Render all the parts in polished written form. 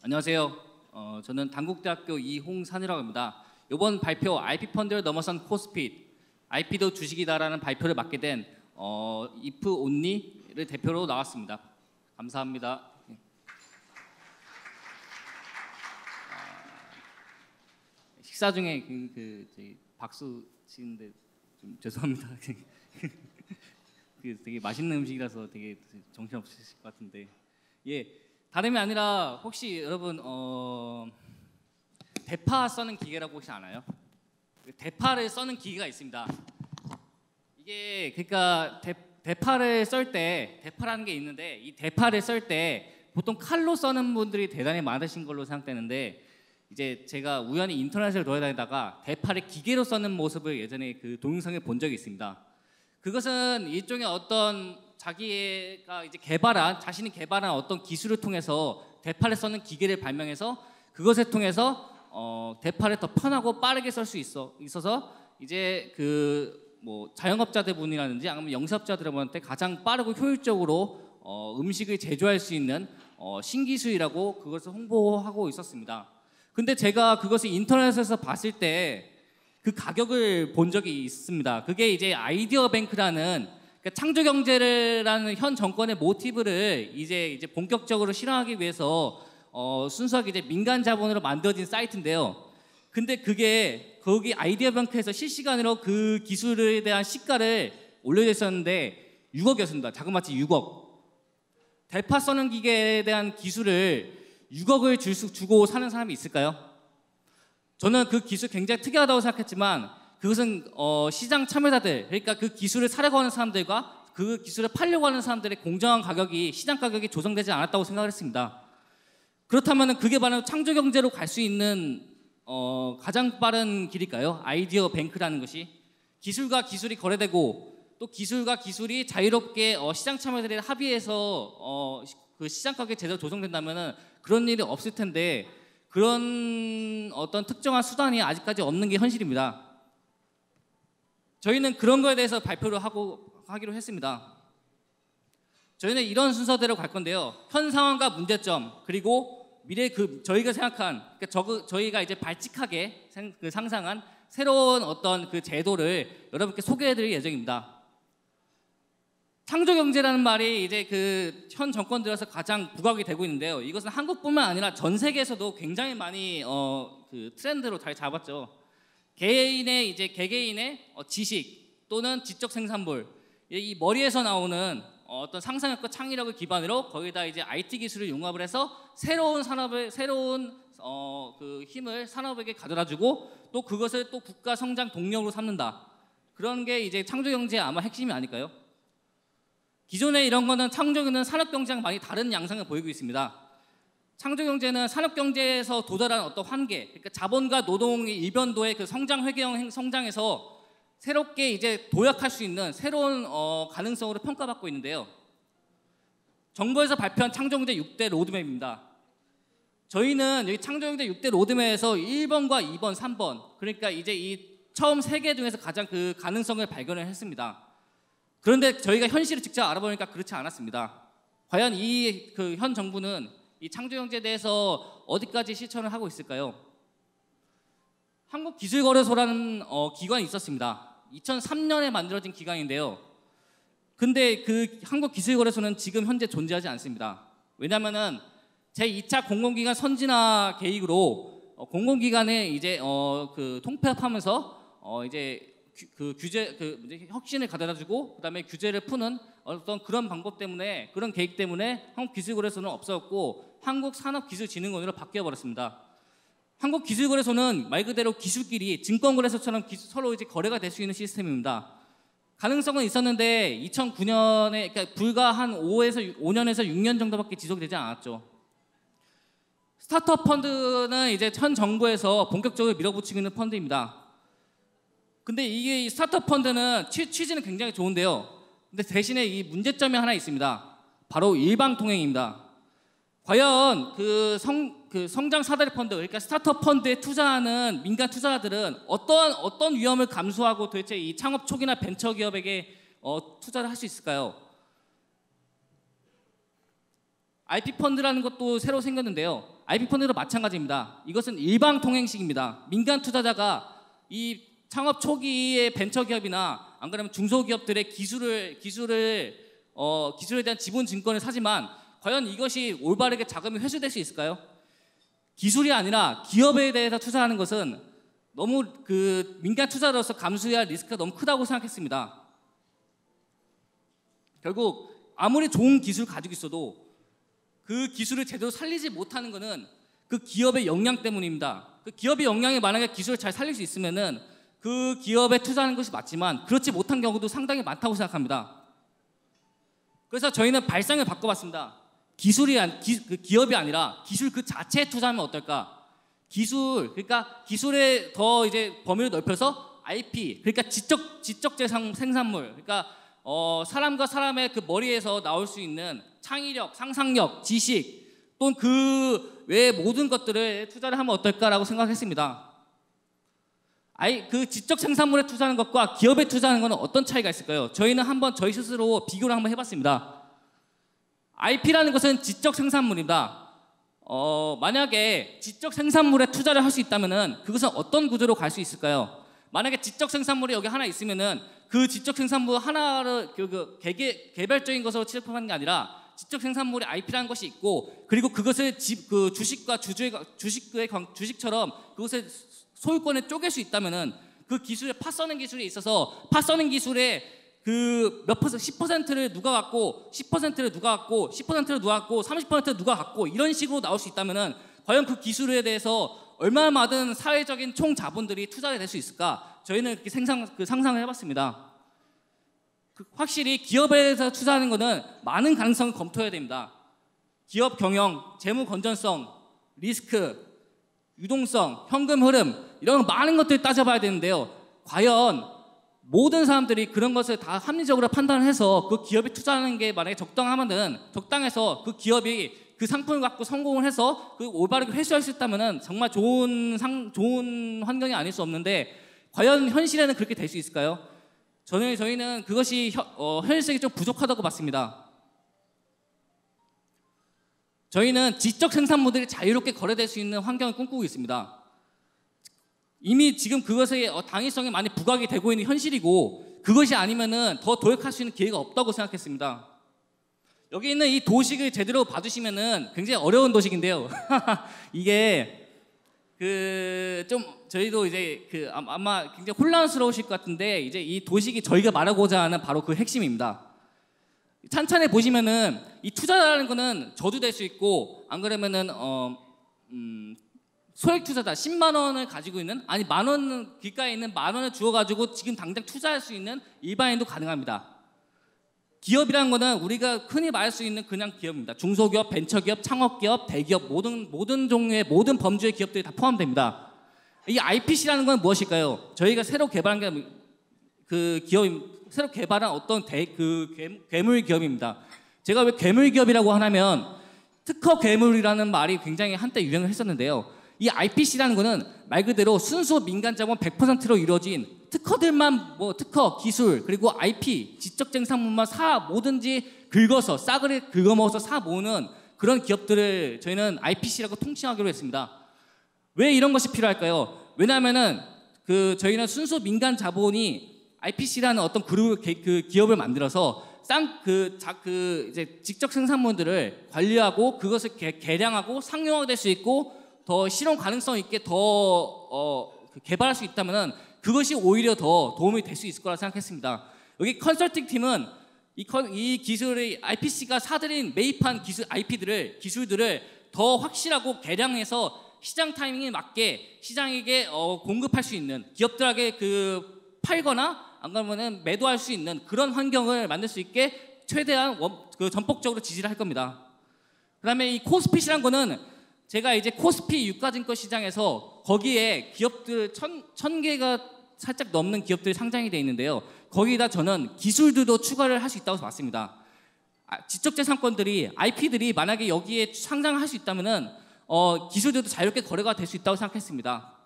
안녕하세요. 저는 단국대학교 이홍산이라고 합니다. 이번 발표 IP 펀드를 넘어선 코스핏, IP도 주식이다라는 발표를 맡게 된 if only를 대표로 나왔습니다. 감사합니다. 식사 중에 박수 치는데 좀 죄송합니다. 되게 맛있는 음식이라서 되게 정신없으실 것 같은데, 예, 다름이 아니라 혹시 여러분 대파 써는 기계라고 혹시 아나요? 대파를 써는 기계가 있습니다. 이게 그러니까 대파를 썰 때 대파라는 게 있는데, 이 대파를 썰 때 보통 칼로 써는 분들이 대단히 많으신 걸로 생각되는데, 이제 제가 우연히 인터넷을 돌아다니다가 대파를 기계로 써는 모습을 예전에 그 동영상에 본 적이 있습니다. 그것은 일종의 어떤 자기가 이제 자신이 개발한 어떤 기술을 통해서 대파를 써는 기계를 발명해서 그것을 통해서 대파를 더 편하고 빠르게 썰 수 있어서 이제 뭐 자영업자들 분이라든지 아니면 영세업자들한테 가장 빠르고 효율적으로 음식을 제조할 수 있는 신기술이라고 그것을 홍보하고 있었습니다. 근데 제가 그것을 인터넷에서 봤을 때 그 가격을 본 적이 있습니다. 그게 이제 아이디어 뱅크라는, 그러니까 창조 경제라는 현 정권의 모티브를 이제 본격적으로 실현하기 위해서 순수하게 이제 민간 자본으로 만들어진 사이트인데요. 근데 그게 거기 아이디어 뱅크에서 실시간으로 그 기술에 대한 시가를 올려져 있었는데 6억이었습니다. 자그마치 6억. 대파 써는 기계에 대한 기술을 6억을 주고 사는 사람이 있을까요? 저는 그 기술 굉장히 특이하다고 생각했지만, 그것은 시장 참여자들, 그러니까 그 기술을 사려고 하는 사람들과 그 기술을 팔려고 하는 사람들의 공정한 가격이, 시장 가격이 조성되지 않았다고 생각을 했습니다. 그렇다면 그게 바로 창조 경제로 갈 수 있는 가장 빠른 길일까요? 아이디어 뱅크라는 것이 기술과 기술이 거래되고 또 기술과 기술이 자유롭게 시장 참여자들이 합의해서 그 시장 가격이 제대로 조성된다면 그런 일이 없을 텐데, 그런 어떤 특정한 수단이 아직까지 없는 게 현실입니다. 저희는 그런 거에 대해서 발표를 하기로 했습니다. 저희는 이런 순서대로 갈 건데요. 현 상황과 문제점, 그리고 미래 저희가 생각한, 그러니까 저희가 이제 발칙하게 상상한 새로운 어떤 그 제도를 여러분께 소개해드릴 예정입니다. 창조 경제라는 말이 이제 현 정권 들어서 가장 부각이 되고 있는데요. 이것은 한국뿐만 아니라 전 세계에서도 굉장히 많이 트렌드로 잘 잡았죠. 개개인의 지식 또는 지적 생산물, 이 머리에서 나오는 어떤 상상력과 창의력을 기반으로 거기다 이제 IT 기술을 융합을 해서 새로운 힘을 산업에게 가져다주고 또 그것을 또 국가 성장 동력으로 삼는다. 그런 게 이제 창조 경제의 아마 핵심이 아닐까요? 기존에 이런 거는 창조 경제는 산업 경제랑 많이 다른 양상을 보이고 있습니다. 창조 경제는 산업 경제에서 도달한 어떤 한계, 그러니까 자본과 노동의 일변도의 그 성장 회귀형 성장에서 새롭게 이제 도약할 수 있는 새로운 가능성으로 평가받고 있는데요. 정부에서 발표한 창조 경제 6대 로드맵입니다. 저희는 여기 창조 경제 6대 로드맵에서 1번과 2번, 3번, 그러니까 이제 이 처음 3개 중에서 가장 그 가능성을 발견을 했습니다. 그런데 저희가 현실을 직접 알아보니까 그렇지 않았습니다. 과연 현 정부는 이 창조 경제에 대해서 어디까지 실천을 하고 있을까요? 한국기술거래소라는 기관이 있었습니다. 2003년에 만들어진 기관인데요. 근데 그 한국기술거래소는 지금 현재 존재하지 않습니다. 왜냐하면은 제2차 공공기관 선진화 계획으로 공공기관에 이제 통폐합하면서 이제 혁신을 가져다주고 그다음에 규제를 푸는 어떤 그런 방법 때문에, 그런 계획 때문에 한국기술거래소는 없어졌고 한국산업기술진흥원으로 바뀌어버렸습니다. 한국기술거래소는 말 그대로 기술끼리 증권거래소처럼 서로 이제 거래가 될 수 있는 시스템입니다. 가능성은 있었는데 2009년에, 그러니까 불과 한 5년에서 6년 정도밖에 지속되지 않았죠. 스타트업 펀드는 이제 현 정부에서 본격적으로 밀어붙이고 있는 펀드입니다. 근데 이게 스타트업 펀드는 취지는 굉장히 좋은데요. 근데 대신에 이 문제점이 하나 있습니다. 바로 일방통행입니다. 과연 성장 사다리 펀드, 그러니까 스타트업 펀드에 투자하는 민간 투자자들은 어떤 위험을 감수하고 도대체 이 창업 초기나 벤처 기업에게 투자를 할 수 있을까요? IP 펀드라는 것도 새로 생겼는데요. IP 펀드도 마찬가지입니다. 이것은 일방통행식입니다. 민간 투자자가 이 창업 초기의 벤처기업이나 안 그러면 중소기업들의 기술에 대한 지분 증권을 사지만 과연 이것이 올바르게 자금이 회수될 수 있을까요? 기술이 아니라 기업에 대해서 투자하는 것은 너무 민간 투자로서 감수해야 할 리스크가 너무 크다고 생각했습니다. 결국 아무리 좋은 기술 가지고 있어도 그 기술을 제대로 살리지 못하는 것은 그 기업의 역량 때문입니다. 그 기업의 역량이 만약에 기술을 잘 살릴 수 있으면은 그 기업에 투자하는 것이 맞지만 그렇지 못한 경우도 상당히 많다고 생각합니다. 그래서 저희는 발상을 바꿔봤습니다. 기업이 아니라 기술 그 자체에 투자하면 어떨까? 그러니까 기술에 더 이제 범위를 넓혀서 IP, 그러니까 지적 재산 생산물, 그러니까 사람과 사람의 그 머리에서 나올 수 있는 창의력, 상상력, 지식 또는 그 외의 모든 것들을 투자를 하면 어떨까라고 생각했습니다. 그 지적 생산물에 투자하는 것과 기업에 투자하는 것은 어떤 차이가 있을까요? 저희는 한번 저희 스스로 비교를 한번 해봤습니다. IP라는 것은 지적 생산물입니다. 만약에 지적 생산물에 투자를 할 수 있다면은 그것은 어떤 구조로 갈 수 있을까요? 만약에 지적 생산물이 여기 하나 있으면은 그 지적 생산물 하나를 개별적인 것으로 취급하는 게 아니라 지적 생산물의 IP라는 것이 있고 그리고 그것을 주식과 주식처럼 그것을 소유권에 쪼갤 수 있다면은 그 기술에 파 써는 기술이 있어서 파 써는 기술에 그 몇 퍼센트 10%를 누가 갖고 10%를 누가 갖고 10%를 누가 갖고 30%를 누가 갖고 이런 식으로 나올 수 있다면은 과연 그 기술에 대해서 얼마나 많은 사회적인 총 자본들이 투자가 될 수 있을까? 저희는 그렇게 상상을 해봤습니다. 확실히 기업에서 투자하는 것은 많은 가능성을 검토해야 됩니다. 기업 경영, 재무 건전성, 리스크, 유동성, 현금 흐름 이런 많은 것들을 따져봐야 되는데요. 과연 모든 사람들이 그런 것을 다 합리적으로 판단해서 그 기업에 투자하는 게 만약에 적당해서 그 기업이 그 상품을 갖고 성공을 해서 그 올바르게 회수할 수 있다면은 정말 좋은 환경이 아닐 수 없는데 과연 현실에는 그렇게 될 수 있을까요? 저희는 그것이 현실성이 좀 부족하다고 봤습니다. 저희는 지적 생산물들이 자유롭게 거래될 수 있는 환경을 꿈꾸고 있습니다. 이미 지금 그것의 당위성이 많이 부각이 되고 있는 현실이고 그것이 아니면은 더 도약할 수 있는 기회가 없다고 생각했습니다. 여기 있는 이 도식을 제대로 봐주시면은 굉장히 어려운 도식인데요. 이게 좀 저희도 이제 아마 굉장히 혼란스러우실 것 같은데 이제 이 도식이 저희가 말하고자 하는 바로 그 핵심입니다. 찬찬히 보시면은 이 투자라는 거는 저도 될 수 있고 안 그러면은 소액 투자자 10만 원을 가지고 있는 아니 만 원 길가에 있는 만 원을 주어 가지고 지금 당장 투자할 수 있는 일반인도 가능합니다. 기업이라는 거는 우리가 흔히 말할 수 있는 그냥 기업입니다. 중소기업, 벤처기업, 창업기업, 대기업 모든 종류의 모든 범주의 기업들이 다 포함됩니다. 이 IPC라는 건 무엇일까요? 저희가 새로 개발한 새로 개발한 어떤 괴물 기업입니다. 제가 왜 괴물 기업이라고 하냐면 특허 괴물이라는 말이 굉장히 한때 유행을 했었는데요. 이 IPC라는 거는 말 그대로 순수 민간 자본 100%로 이루어진 특허들만 특허, 기술, 그리고 IP, 지적 생산물만 뭐든지 긁어서 싸그리 긁어먹어서 사 모으는 그런 기업들을 저희는 IPC라고 통칭하기로 했습니다. 왜 이런 것이 필요할까요? 왜냐하면은 저희는 순수 민간 자본이 IPC라는 어떤 기업을 만들어서 이제 직접 생산물들을 관리하고 그것을 개량하고 상용화될 수 있고 더 실용 가능성 있게 더 개발할 수 있다면은 그것이 오히려 더 도움이 될 수 있을 거라 생각했습니다. 여기 컨설팅 팀은 이 기술의 IPC가 매입한 기술들을 더 확실하고 개량해서 시장 타이밍에 맞게 시장에게 공급할 수 있는 기업들에게 팔거나 안 그러면은 매도할 수 있는 그런 환경을 만들 수 있게 최대한 전폭적으로 지지를 할 겁니다. 그다음에 이 코스핏이란 거는 제가 이제 코스피 유가증권 시장에서 거기에 기업들 1000개가 살짝 넘는 기업들이 상장이 되어 있는데요. 거기다 저는 기술들도 추가를 할 수 있다고 봤습니다. 지적재산권들이 IP들이 만약에 여기에 상장할 수 있다면은 기술들도 자유롭게 거래가 될 수 있다고 생각했습니다.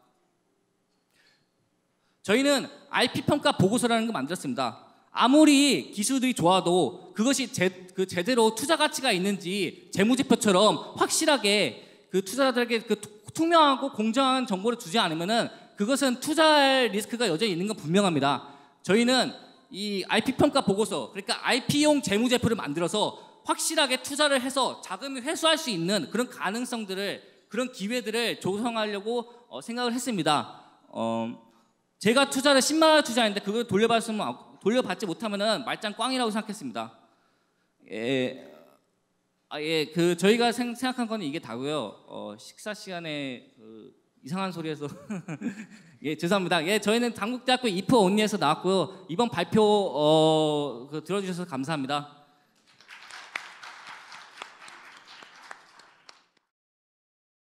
저희는 IP 평가 보고서라는 거 만들었습니다. 아무리 기술들이 좋아도 그것이 제대로 투자 가치가 있는지 재무제표처럼 확실하게 그 투자자들에게 그 투명하고 공정한 정보를 주지 않으면은 그것은 투자할 리스크가 여전히 있는 건 분명합니다. 저희는 이 IP 평가 보고서, 그러니까 IP용 재무제표를 만들어서 확실하게 투자를 해서 자금을 회수할 수 있는 그런 가능성들을, 그런 기회들을 조성하려고 생각을 했습니다. 제가 투자를 10만 원 투자했는데 그걸 돌려받지 못하면은 말짱 꽝이라고 생각했습니다. 그 저희가 생각한 건 이게 다고요. 식사 시간에 이상한 소리해서 예, 죄송합니다. 예, 저희는 당국대학교 이프 온리에서 나왔고요. 이번 발표 들어주셔서 감사합니다.